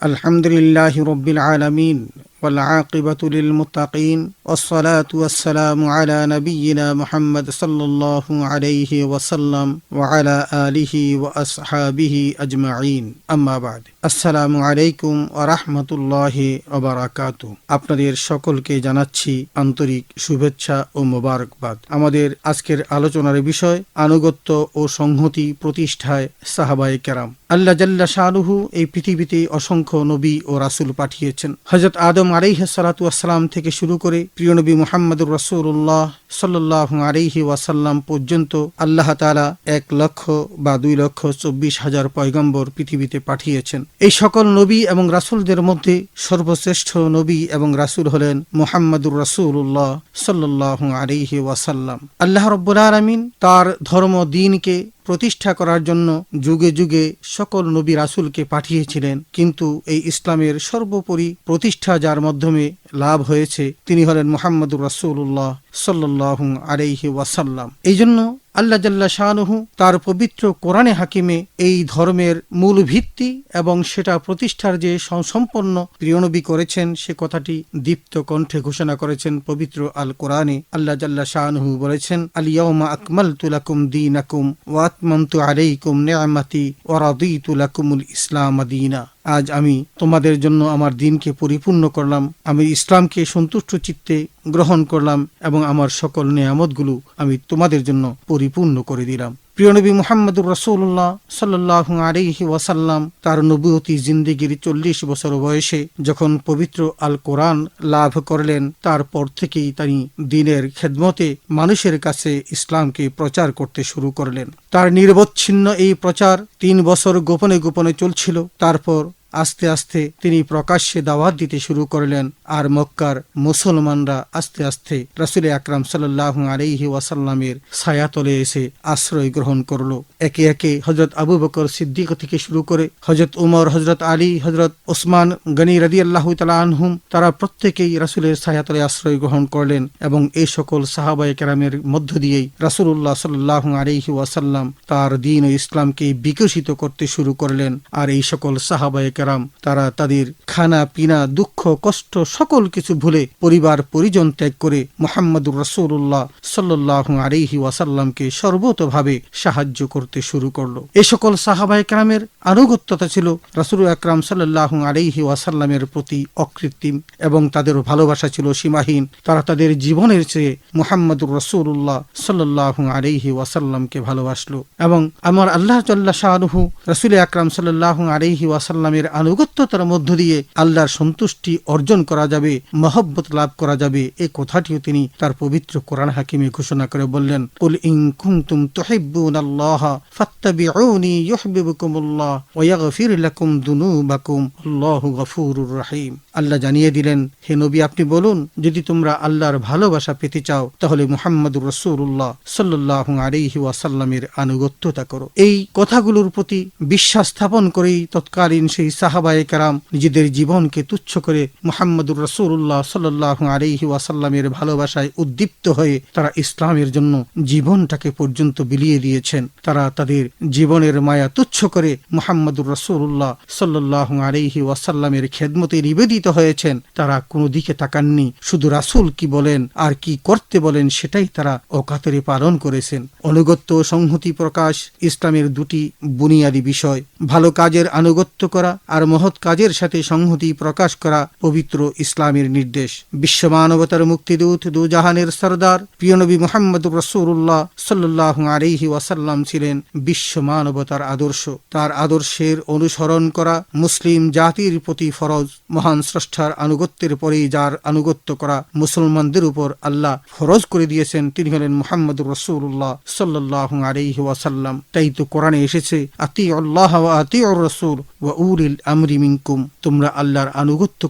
আলহামদুলিল্লাহি রাব্বিল আলামিন ওয়াল আকিবাতু লিল মুত্তাকিন ওয়াসসালাতু ওয়াসসালামু আলা নাবিয়্যিনা মুহাম্মদ সাল্লাল্লাহু আলাইহি ওয়াসাল্লাম ওয়া আলা আলিহি ওয়া আসহাবিহি আজমাইন। আম্মা বা'দ। আসসালামু আলাইকুম ওয়া রাহমাতুল্লাহি ওয়া বারাকাতুহু। আপনাদের সকলকে জানাচ্ছি আন্তরিক শুভেচ্ছা ও মোবারকবাদ। আমাদের আজকের আলোচনার বিষয় আনুগত্য ও সংহতি প্রতিষ্ঠায় সাহাবায়ে কেরাম। আল্লাহ জাল্লা শানুহু এই পৃথিবীতে অসংখ্য নবী ও রাসূল পাঠিয়েছেন। হযরত আদম আলাইহিস সালাতু ওয়াসসালাম থেকে শুরু করে প্রিয় নবী মুহাম্মদুর রাসূলুল্লাহ সাল্লাল্লাহু আলাইহি ওয়াসাল্লাম পর্যন্ত আল্লাহ তাআলা 1,02,24,000 পয়গম্বর পৃথিবীতে পাঠিয়েছেন। এই সকল নবী এবং রাসূলদের মধ্যে সর্বশ্রেষ্ঠ নবী এবং রাসূল হলেন মুহাম্মদুর রাসূলুল্লাহ সাল্লাল্লাহু আলাইহি ওয়াসাল্লাম। আল্লাহ রাব্বুল আলামিন তার ধর্ম দ্বীনকে প্রতিষ্ঠা করার জন্য যুগে যুগে সকল নবী রাসূলকে পাঠিয়েছিলেন, কিন্তু এই ইসলামের সর্বোপরি প্রতিষ্ঠা যার মাধ্যমে লাভ হয়েছে তিনি হলেন মুহাম্মদুর রাসূলুল্লাহ সাল্লাল্লাহু আলাইহি ওয়াসাল্লাম। এই জন্য আল্লাহ জাল্লা শানুহু তার পবিত্র কোরআনে হাকিমে এই ধর্মের মূল ভিত্তি এবং সেটা প্রতিষ্ঠার যে সম্পন্ন প্রিয় নবী করেছেন সে কথাটি দীপ্ত কণ্ঠে ঘোষণা করেছেন পবিত্র আল কোরআনে। আল্লাহ জাল্লা শানুহু বলেছেন, আল ইয়াউমা আকমালতু লাকুম দীনাকুম ওয়া আতমামতু আলাইকুম নি'মাতি ওয়া রাদিতু লাকুমুল ইসলাম দীনা। আজ আমি তোমাদের জন্য আমার দ্বীনকে পরিপূর্ণ করলাম, আমি ইসলামকে সন্তুষ্ট চিত্তে গ্রহণ করলাম এবং আমার সকল নেয়ামতগুলো আমি তোমাদের জন্য পরিপূর্ণ করে দিলাম। প্রিয় নবী মুহাম্মদুর রাসূলুল্লাহ সাল্লাল্লাহু আলাইহি ওয়াসাল্লাম তার নবুয়তি জিন্দেগির 40 বছর বয়সে যখন পবিত্র আল কোরআন লাভ করলেন, তারপর থেকেই তিনি দ্বীনের খেদমতে মানুষের কাছে ইসলামকে প্রচার করতে শুরু করলেন। তার নিরবচ্ছিন্ন এই প্রচার 3 বছর গোপনে গোপনে চলছিল। তারপর আস্তে আস্তে তিনি প্রকাশ্যে দাওয়াত দিতে শুরু করলেন, আর মক্কার মুসলমানরা আস্তে আস্তে রাসূল আকরাম সাল্লাল্লাহু আলাইহি ওয়াসাল্লামের ছায়াতলে এসে আশ্রয় গ্রহণ করলো। একে একে হযরত আবু বকর সিদ্দিক থেকে শুরু করে হযরত উমর, হযরত আলী, হযরত ওসমান গনি রাদিয়াল্লাহু তাআলা আনহুম তারা প্রত্যেকেই রাসূলের ছায়াতলে আশ্রয় গ্রহণ করলেন এবং এই সকল সাহাবায়ে কেরামের মধ্য দিয়েই রাসূলুল্লাহ সাল্লাল্লাহু আলাইহি ওয়াসাল্লাম তার দ্বীন ও ইসলামকে বিকশিত করতে শুরু করলেন। আর এই সকল সাহাবায়ে কেরাম তারা তাদের খানা পিনা দুঃখ কষ্ট সকল কিছু ভুলে পরিবার পরিজন ত্যাগ করে মুহাম্মদুর রাসূলুল্লাহ সাল্লাল্লাহু আলাইহি ওয়াসাল্লামকে সর্বতোভাবে সাহায্য করতে শুরু করলো। এই সকল সাহাবায়ে কেরামের আনুগত্যতা ছিল রাসূল আকরাম সাল্লাল্লাহু আলাইহি ওয়াসাল্লামের প্রতি অকৃত্রিম এবং তাদের ভালোবাসা ছিল সীমাহীন। তারা তাদের জীবনের চেয়ে মুহাম্মদুর রাসূলুল্লাহ সাল্লাল্লাহু আলাইহি ওয়াসাল্লামকে ভালোবাসলো এবং আমার আল্লাহ জাল্লা শানুহু রাসূল আকরাম সাল্লাল্লাহু আলাইহি ওয়াসাল্লামের আনুগত্যতার মধ্য দিয়ে আল্লাহর সন্তুষ্টি অর্জন করা যাবে, মহব্বত লাভ করা যাবে। এই কথাটিও তিনি তার পবিত্র কোরআন হাকিমে ঘোষণা করে বললেন, কুল ইন কুনতুম তুহিব্বুনাল্লাহা ফাত্তাবিউনি ইউহিব্বুকুমুল্লাহ ওয়া ইয়াগফির লাকুম যুনুবাকুম আল্লাহু গফুরুর রহিম। আল্লাহ জানিয়ে দিলেন, হে নবী আপনি বলুন, যদি তোমরা আল্লাহর ভালোবাসা পেতে চাও তাহলে মুহাম্মদুর রাসূলুল্লাহ সাল্লাল্লাহু আলাইহি ওয়াসাল্লামের আনুগত্যতা করো। এই কথাগুলোর প্রতি বিশ্বাস স্থাপন করেই তৎকালীন সেই সাহাবায়ে কেরাম নিজেদের জীবনকে তুচ্ছ করে মুহাম্মদুর রাসূলুল্লাহ সাল্লাল্লাহু আলাইহি ওয়াসাল্লামের ভালোবাসায় উদ্দীপ্ত হয়ে তারা ইসলামের জন্য জীবনটাকে পর্যন্ত বিলিয়ে দিয়েছেন। তারা তাদের জীবনের মায়া তুচ্ছ করে মুহাম্মদুর রাসূলুল্লাহ সাল্লাল্লাহু আলাইহি ওয়াসাল্লামের খেদমতে নিবেদিত হয়েছেন। তারা কোনো দিকে তাকাননি, শুধু রাসূল কি বলেন আর কি করতে বলেন সেটাই তারা অকাতরে পালন করেছেন। অনুগত্য ও সংহতি প্রকাশ ইসলামের দুটি বুনিয়াদী বিষয়। ভালো কাজের আনুগত্য করা আর মহৎ কাজের সাথে সংহতি প্রকাশ করা পবিত্র ইসলামের নির্দেশ। বিশ্ব মানবতার মুক্তিদূত, দুজাহানের সরদার প্রিয় নবী মুহাম্মদুর রাসূলুল্লাহ সাল্লাল্লাহু আলাইহি ওয়াসাল্লাম ছিলেন বিশ্ব মানবতার আদর্শ। তার আদর্শের অনুসরণ করা মুসলিম জাতির প্রতি ফরজ। মহান স্রষ্টার আনুগত্যের পরেই যার আনুগত্য করা মুসলমানদের উপর আল্লাহ ফরজ করে দিয়েছেন তিনি হলেন মুহাম্মদুর রাসূলুল্লাহ সাল্লাল্লাহু আলাইহি ওয়াসাল্লাম। তাই তো কোরআনে এসেছে, আতিউল্লাহ ওয়া আতিউর রাসূল ওয়া উলিল আমরি মিনকুম। তোমরা আল্লাহর আনুগত্য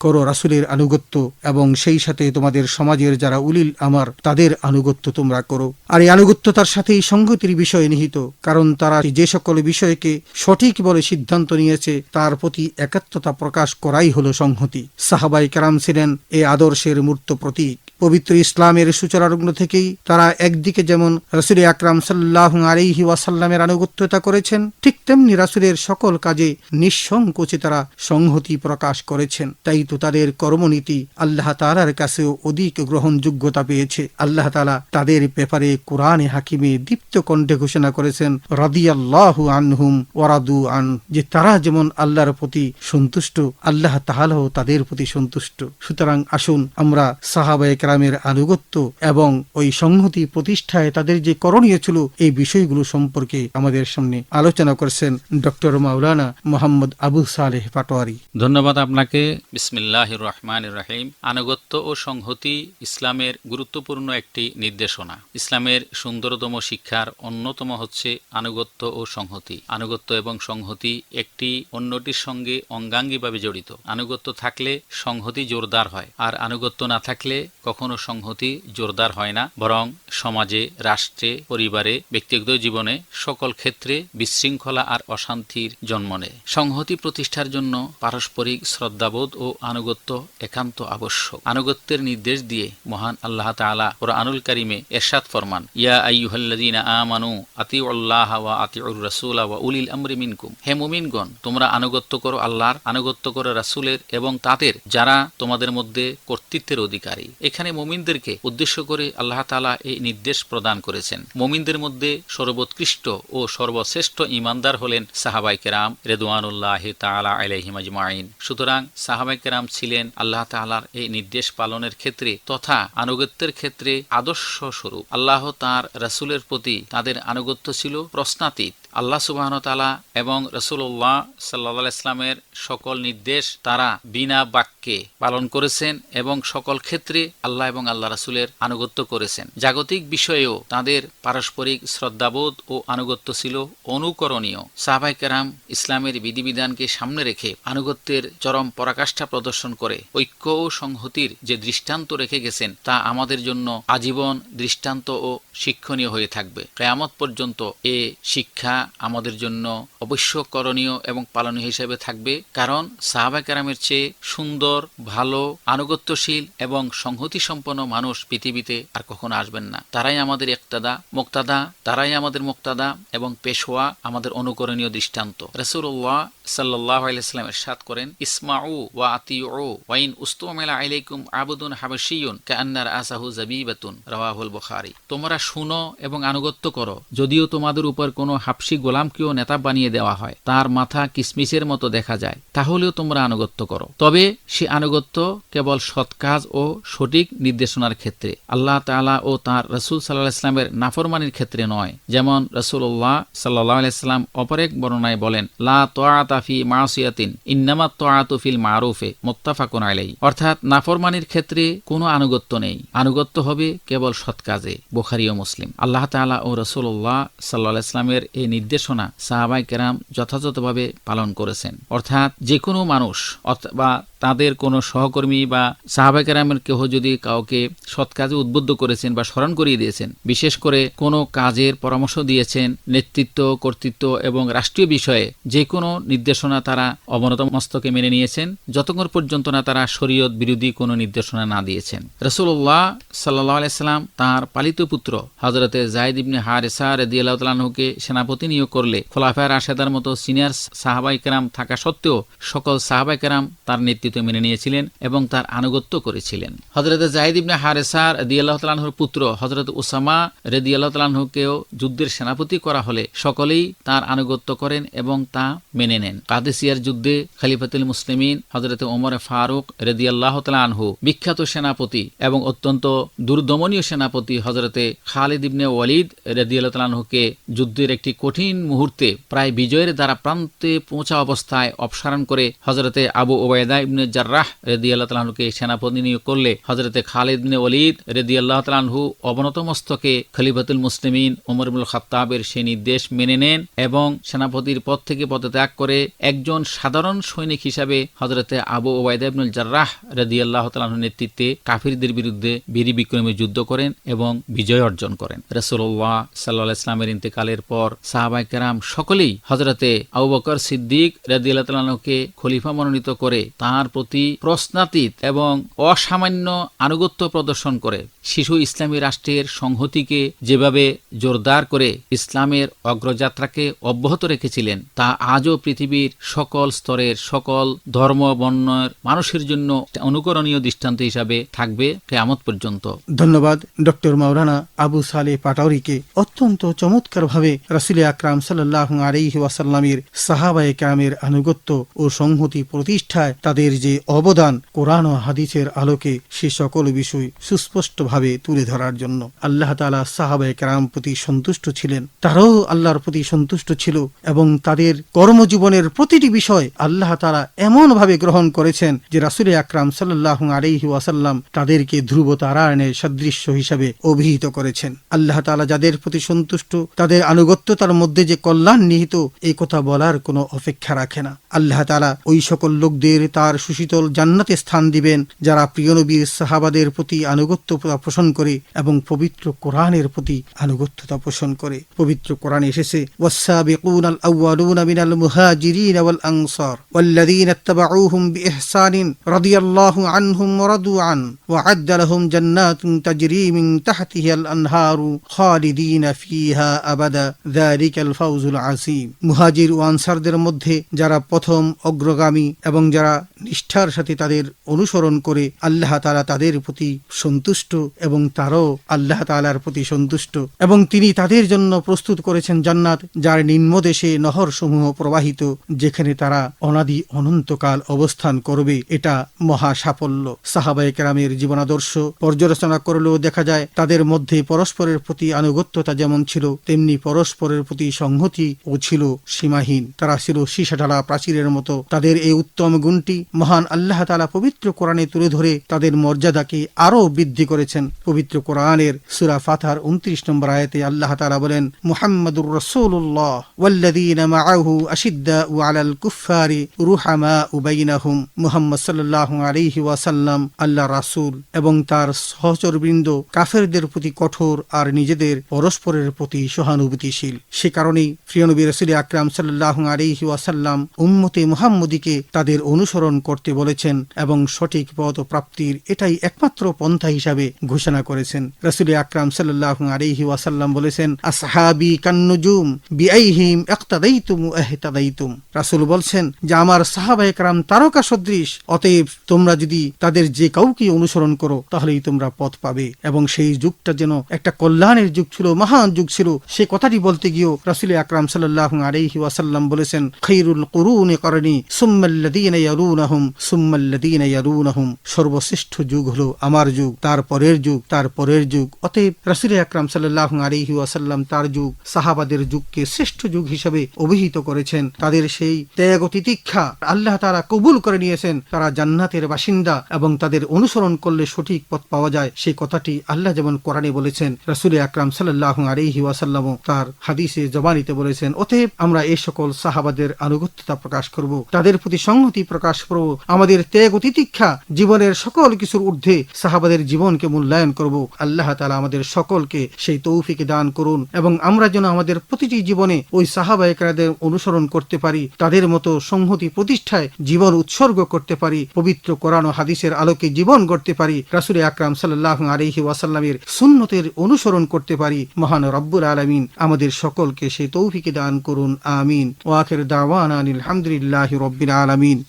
করো রাসূলের আনুগত্য এবং সেই সাথে তোমাদের সমাজের যারা উলিল আমর তাদের আনুগত্য তোমরা করো। আর এই আনুগত্যতার সাথেই সংগতির বিষয় নিহিত, কারণ তারা যে সকল বিষয়কে সঠিক বলে সিদ্ধান্ত নিয়েছে তার প্রতি একাত্মতা প্রকাশ করাই হলো সংহতি। সাহাবায়ে কেরাম ছিলেন এই আদর্শের মূর্ত প্রতীক। পবিত্র ইসলামের সূচনালগ্ন থেকেই তারা একদিকে যেমন রাসূল আকরাম সাল্লাল্লাহু আলাইহি ওয়াসাল্লামের আনুগত্যতা করেছেন, ঠিক তেমনি রাসূলের সকল কাজে নিঃসংকোচে তারা সংহতি প্রকাশ করেছেন। তাই তো তাদের কর্মনীতি আল্লাহ তাআলার কাছেও অধিক গ্রহণযোগ্যতা পেয়েছে। আল্লাহ তাআলা তাদের ব্যাপারে কোরআনে হাকিমে দীপ্ত কণ্ঠে ঘোষণা করেছেন, রাদিয়াল্লাহু আনহুম ওয়া রাদু আন, যে তারা যেমন আল্লাহর প্রতি সন্তুষ্ট, আল্লাহ তাআলাও তাদের প্রতি সন্তুষ্ট। সুতরাং আসুন আমরা সাহাবায়ে কেরামের আনুগত্য এবং ওই সংহতি প্রতিষ্ঠায় তাদের যে করণীয় ছিল এই বিষয়গুলো সম্পর্কে আমাদের সামনে আলোচনা করেছেন ডক্টর মাওলানা মোহাম্মদ আবু সালেহ পাটোয়ারি। ধন্যবাদ আপনাকে। বিসমিল্লাহির রহমানির রহিম। আনুগত্য ও সংহতি ইসলামের গুরুত্বপূর্ণ একটি নির্দেশনা। ইসলামের সুন্দরতম শিক্ষার অন্যতম হচ্ছে আনুগত্য ও সংহতি। আনুগত্য এবং সংহতি একটি অন্যটির সঙ্গে অঙ্গাঙ্গিভাবে জড়িত। আনুগত্য থাকলে সংহতি জোরদার হয়, আর আনুগত্য না থাকলে কখনো সংহতি জোরদার হয় না, বরং সমাজে, রাষ্ট্রে, পরিবারে, ব্যক্তিগত জীবনে সকল ক্ষেত্রে বিশৃঙ্খলা আর অশান্তির জন্ম নেয়। সংহতি প্রতিষ্ঠার জন্য পারস্পরিক শ্রদ্ধাবোধ ও আনুগত্য একান্ত আবশ্যক। আনুগত্যের নির্দেশ দিয়ে মহান আল্লাহ তাআলা কুরআনুল কারীমে ইরশাদ ফরমান, ইয়া আইয়ুহাল্লাযীনা আমানু আতিউল্লাহ ওয়া আতিউর রাসূলা ওয়া উলিল আমরি মিনকুম। হে মুমিনগণ, তোমরা আনুগত্য করো আল্লাহর, আনুগত্য করো রাসূলের এবং তাদের যারা তোমাদের মধ্যে কর্তৃত্বের অধিকারী। এখানে মুমিনদেরকে উদ্দেশ্য করে আল্লাহ তাআলা এই নির্দেশ প্রদান করেছেন। মুমিনদের মধ্যে সর্বোৎকৃষ্ট ও সর্বশ্রেষ্ঠ ঈমানদার হলেন সাহাবায়ে কেরাম রিদওয়ানুল্লাহি তাআলা আলাইহিম আজমাইন। সুতরাং সাহাবায়ে কেরাম ছিলেন আল্লাহ তাআলার এই নির্দেশ পালনের ক্ষেত্রে তথা আনুগত্যের ক্ষেত্রে আদর্শ স্বরূপ। আল্লাহ তাঁর রাসূলের প্রতি তাদের আনুগত্য ছিল প্রশ্নাতীত। আল্লাহ সুবহানাহু ওয়া তাআলা এবং রাসূলুল্লাহ সাল্লাল্লাহু আলাইহি ওয়াসাল্লামের সকল নির্দেশ তারা বিনা বাক্যে পালন করেছেন এবং সকল ক্ষেত্রে আল্লাহ এবং আল্লাহ রাসূলের আনুগত্য করেছেন। জাগতিক বিষয়েও তাদের পারস্পরিক শ্রদ্ধাবোধ ও আনুগত্য ছিল অনুকরণীয়। সাহাবায়ে কেরাম ইসলামের বিধিবিধানকে সামনে রেখে আনুগত্যের চরম পরাকাষ্ঠা প্রদর্শন করে ঐক্য ও সংহতির যে দৃষ্টান্ত রেখে গেছেন তা আমাদের জন্য আজীবন দৃষ্টান্ত ও শিক্ষণীয় হয়ে থাকবে। কিয়ামত পর্যন্ত এ শিক্ষা আমাদের জন্য অবশ্য করণীয় এবং পালনীয় হিসেবে থাকবে, কারণ সাহাবায়ে কেরামের চেয়ে সুন্দর, ভালো, আনুগত্যশীল এবং সংহতি সম্পন্ন মানুষ পৃথিবীতে আর কখনো আসবেন না। তারাই আমাদের ইক্তাদা, মুক্তাদা, তারাই আমাদের মুক্তাদা এবং পেশোয়া, আমাদের অনুকরণীয় দৃষ্টান্ত। রাসূলুল্লাহ সাল্লাল্লাহু আলাইহি ওয়াসাল্লাম ইরশাদ করেন, ইসমাউ ওয়া আতিউ ওয়া ইন উসতুমিলা আলাইকুম আবদুন হাবাশিয়ুন কাআন্না রাসাহু যাবিবাতুন, রাওয়াহুল বুখারী। তোমরা শুনো এবং আনুগত্য করো, যদিও তোমাদের উপর কোনো হাবশী গোলামকেও নেতা বানিয়ে দেওয়া হয়, তার মাথা কিসমিসের মতো দেখা যায়, তাহলেও তোমরা আনুগত্য করো। তবে সে আনুগত্য কেবল সৎ কাজ ও সঠিক নির্দেশনার ক্ষেত্রে, আল্লাহ তাআলা ও তাঁর রাসূল সাল্লাল্লাহু আলাইহি ওয়াসাল্লামের নাফরমানির ক্ষেত্রে নয়। যেমন রাসূলুল্লাহ সাল্লাল্লাহু আলাইহি ওয়াসাল্লাম অপর এক বর্ণনায় বলেন, লা তাআতা ফি মাসিয়াতিন ইন্নামাত তাআতু ফিল মারুফে, মুত্তাফাকুন আলাইহি। অর্থাৎ নাফরমানির ক্ষেত্রে কোনো আনুগত্য নেই, আনুগত্য হবে কেবল সৎ কাজে। বুখারী ও মুসলিম। আল্লাহ তাআলা ও রাসূলুল্লাহ সাল্লাল্লাহু আলাইহি ওয়াসাল্লামের এই নির্দেশনা সাহাবায়ে কেরাম যথাযথভাবে পালন করেছেন। অর্থাৎ যে কোনো মানুষ অথবা তাদের কোনো সহকর্মী বা সাহাবায়ে কেরামের কেহ যদি কাউকে সৎ কাজে উদ্বুদ্ধ করেছেন বা স্মরণ করিয়ে দিয়েছেন, বিশেষ করে কোনো কাজের পরামর্শ দিয়েছেন, নেতৃত্ব, কর্তৃত্ব এবং রাষ্ট্রীয় বিষয়ে যে কোনো নির্দেশনা তারা অবনত মস্তকে মেনে নিয়েছেন, যতক্ষণ পর্যন্ত না তারা শরীয়ত বিরোধী কোনো নির্দেশনা না দিয়েছেন। রাসূলুল্লাহ সাল্লাল্লাহু আলাইহি ওয়াসাল্লাম তাঁর পালিত পুত্র হযরতে যায়েদ ইবনে হারেসা রাদিয়াল্লাহু তাআলা আনহুকে সেনাপতি নিয়োগ করলে খোলাফায়ে রাশেদার মতো সিনিয়র সাহাবায়ে কেরাম থাকা সত্ত্বেও সকল সাহাবায়ে কেরাম তার নেতৃত্ব মেনে নিয়েছিলেন এবং তার আনুগত্য করেছিলেন। হযরতে যায়েদ ইবনে হারেসা রাদিয়াল্লাহু তাআলা আনহুর পুত্র হযরত উসামা রাদিয়াল্লাহু তাআলা আনহুকেও যুদ্ধের সেনাপতি করা হলে সকলেই তার আনুগত্য করেন এবং তা মেনে নেন। কাদেসিয়ার যুদ্ধে খলিফাতুল মুসলিমিন হযরত ওমর ফারুক রাদিয়াল্লাহু তাআলা আনহু, বিখ্যাত সেনাপতি এবং অত্যন্ত দুর্দমনীয় সেনাপতি হযরতে খালিদ ইবনে ওয়ালিদ রাদিয়াল্লাহু তাআলা আনহুকে যুদ্ধের একটি কঠিন মুহূর্তে প্রায় বিজয়ের দ্বারা প্রান্তে পৌঁছা অবস্থায় অপসারণ করে হযরতে আবু উবাইদা ইবনে জাররাহ রাদিয়াল্লাহু তাআলা আনহুকে সেনাপতি নিয়োগ করলে হযরতে খালিদ ইবনে ওয়ালিদ রাদিয়াল্লাহু তাআলা আনহু অবনত মস্তকে খলিফাতুল মুসলিমিন ওমর ইবনুল খাত্তাবের সেই নির্দেশ মেনে নেন এবং সেনাপতির পদ থেকে পদত্যাগ করে একজন সাধারণ সৈনিক হিসাবে হযরতে আবু উবাইদা ইবনুল জাররাহ রাদিয়াল্লাহু তাআলা আনহুর নেতৃত্বে কাফিরদের বিরুদ্ধে বীর বিক্রমে যুদ্ধ করেন এবং বিজয় অর্জন করেন। রাসূলুল্লাহ সাল্লাল্লাহু আলাইহি ওয়াসাল্লামের ইন্তেকালের পর সাহাবায়ে কেরাম সকলেই হযরতে আবু বকর সিদ্দিক রাদিয়াল্লাহু তাআলা আনহুকে খলিফা মনোনীত করে তার তার প্রতি প্রশ্নাতীত এবং অসামান্য আনুগত্য প্রদর্শন করে শিশু ইসলামী রাষ্ট্রের সংহতিকে যেভাবে জোরদার করে ইসলামের অগ্রযাত্রাকে অব্যাহত রেখেছিলেন তা আজও পৃথিবীর সকল স্তরের সকল ধর্ম বর্ণের মানুষের জন্য অনুকরণীয় দৃষ্টান্ত হিসাবে থাকবে কিয়ামত পর্যন্ত। ধন্যবাদ ডক্টর মাওলানা আবু সালেহ পাটাওরীকে অত্যন্ত চমৎকারভাবে রাসূল আকরাম সাল্লাল্লাহু আলাইহি ওয়াসাল্লামের সাহাবায়ে কেরামের আনুগত্য ও সংহতি প্রতিষ্ঠায় তাদের যে অবদান কোরআন ও হাদিসের আলোকে সে সকল বিষয় সুস্পষ্টভাবে তুলে ধরার জন্য। আল্লাহ তাআলা সাহাবায়ে কেরাম প্রতি সন্তুষ্ট ছিলেন, তারাও আল্লাহর প্রতি সন্তুষ্ট ছিল এবং তাদের কর্মজীবনের প্রতিটি বিষয় আল্লাহ তাআলা এমন ভাবে গ্রহণ করেছেন যে রাসূল আকরাম সাল্লাল্লাহু আলাইহি ওয়াসাল্লাম তাদেরকে ধ্রুব তারায়ণের সদৃশ্য হিসাবে অভিহিত করেছেন। আল্লাহ তাআলা যাদের প্রতি সন্তুষ্ট তাদের আনুগত্যতার মধ্যে যে কল্যাণ নিহিত এই কথা বলার কোনো অপেক্ষা রাখে না। আল্লাহ তাআলা ওই সকল লোকদের তার সুশীতল জান্নাতে স্থান দিবেন যারা প্রিয় নবীর সাহাবাদের প্রতি আনুগত্যতা পোষণ করে এবং পবিত্র কোরআনের প্রতি আনুগত্যতা পোষণ করে। পবিত্র কোরআনে এসেছে ওয়াস-সাবিকুনাল আউয়ালুনা মিনাল মুহাজিরিন ওয়াল আনসার ওয়াল্লাযীনা ইত্তাবাউহুম বিইহসানিন রাদিয়াল্লাহু আনহুম ওয়া রাদু আন ওয়া আ'আদ্দা লাহুম জান্নাতুন তাজরি মিন তাহতিহাল আনহারু খালিদিনা ফিহা আবাদা যালিকাল ফাওজুল আযীম। মুহাজির ও আনসারদের মধ্যে যারা প্রথম অগ্রগামী এবং যারা নিষ্ঠার সাথে তাদের অনুসরণ করে আল্লাহ তাআলা তাদের প্রতি সন্তুষ্ট এবং তারাও আল্লাহ তাআলার প্রতি সন্তুষ্ট এবং তিনি তাদের জন্য প্রস্তুত করেছেন জান্নাত যার নিম্নদেশে নহর সমূহ প্রবাহিত যেখানে তারা অনাদি অনন্তকাল অবস্থান করবে। এটা মহা সাফল্য। সাহাবায়ে কেরামের জীবনাদর্শ পর্যালোচনা করলেও দেখা যায় তাদের মধ্যে পরস্পরের প্রতি আনুগত্যতা যেমন ছিল তেমনি পরস্পরের প্রতি সংহতি ও ছিল সীমাহীন। তারা ছিল সীসাঢালা প্রাচীরের মতো। তাদের এই উত্তম গুণটি মহান আল্লাহ তাআলা পবিত্র কোরআনে তুলে ধরে তাদের মর্যাদাকে আরো বৃদ্ধি করেছেন। পবিত্র কোরআনের সূরা ফাতহার 29 নম্বর আয়াতে আল্লাহ তাআলা বলেন মুহাম্মাদুর রাসূলুল্লাহ ওয়াল্লাযীনা মাআহু আশিদ্দাউ আলাল কুফফারি রুহামাউ বাইনাহুম। মুহাম্মদ সাল্লাল্লাহু আলাইহি ওয়াসাল্লাম আল্লাহর রাসূল এবং তার সহচরবৃন্দ কাফেরদের প্রতি কঠোর আর নিজেদের পরস্পরের প্রতি সহানুভূতিশীল। সে কারণেই প্রিয় নবী রাসূল আকরাম সাল্লাল্লাহু আলাইহি ওয়াসাল্লাম উম্মতে মুহাম্মদীকে তাদের অনুসরণ করতে বলেছেন এবং সঠিক পথ প্রাপ্তির এটাই একমাত্র পন্থা হিসাবে ঘোষণা করেছেন। রাসূল আকরাম সাল্লাল্লাহু আলাইহি ওয়াসাল্লাম বলেছেন আসহাবি কান্নুজুম বিআইহিম ইক্তাদাইতুম ইহতাদাইতুম। রাসূল বলছেন যে আমার সাহাবায়ে কেরাম তারকা সদৃশ, অতএব তোমরা যদি তাদের যে কাউকে অনুসরণ করো তাহলেই তোমরা পথ পাবে। এবং সেই যুগটা যেন একটা কল্যাণের যুগ ছিল, মহান যুগ ছিল। সে কথাটি বলতে গিয়েও রাসূল আকরাম সাল্লাল্লাহু আলাইহি ওয়াসাল্লাম বলেছেন খায়রুল কুরুনি করনি সুম্মাল্লাযীনা ইয়ালুনাহুম সুম্মাল্লাযীনা ইয়ালুনাহুম। সর্বশ্রেষ্ঠ যুগ হলো আমার যুগ, তার পরের যুগ, তার পরের যুগ। অতএব রাসূল আকরাম সাল্লাল্লাহু আলাইহি ওয়াসাল্লাম তার যুগ সাহাবাদের যুগকে শ্রেষ্ঠ যুগ হিসেবে অভিহিত করেছেন। তাদের সেই ত্যাগ ও তিতিক্ষা আল্লাহ তাআলা কবুল করে নিয়েছেন। তারা জান্নাতের বাসিন্দা এবং তাদের অনুসরণ করলে সঠিক পথ পাওয়া যায়। সেই কথাটি আল্লাহ যেমন কোরআনে বলেছেন রাসূল আকরাম সাল্লাল্লাহু আলাইহি ওয়াসাল্লামও তার হাদিসে জবানিতে বলেছেন। অতএব আমরা এই সকল সাহাবাদের আনুগত্যতা প্রকাশ করব, তাদের প্রতি সংহতি প্রকাশ করব, আমাদের ত্যাগ ও তিতিক্ষা জীবনের সকল কিছুর ঊর্ধ্বে সাহাবাদের জীবনকে মূল্যায়ন করব। আল্লাহ তাআলা আমাদের সকলকে সেই তৌফিক দান করুন এবং আমরা যেন আমাদের প্রতিটি জীবনে ওই সাহাবায়ে কেরামদের অনুসরণ করতে পারি, তাদের মতো সংহতি প্রতিষ্ঠায় জীবন উৎসর্গ করতে পারি, পবিত্র কোরআন ও হাদিসের আলোকে জীবন গড়তে পারি, রাসূল আকরাম সাল্লাল্লাহু আলাইহি ওয়াসাল্লামের সুন্নতের অনুসরণ করতে পারি। মহান রব্বুল আলামিন আমাদের সকলকে সেই তৌফিক দান করুন। আমিন। ওয়া আখির দাওয়ানা আলহামদুলিল্লাহি রাব্বিল আলামিন।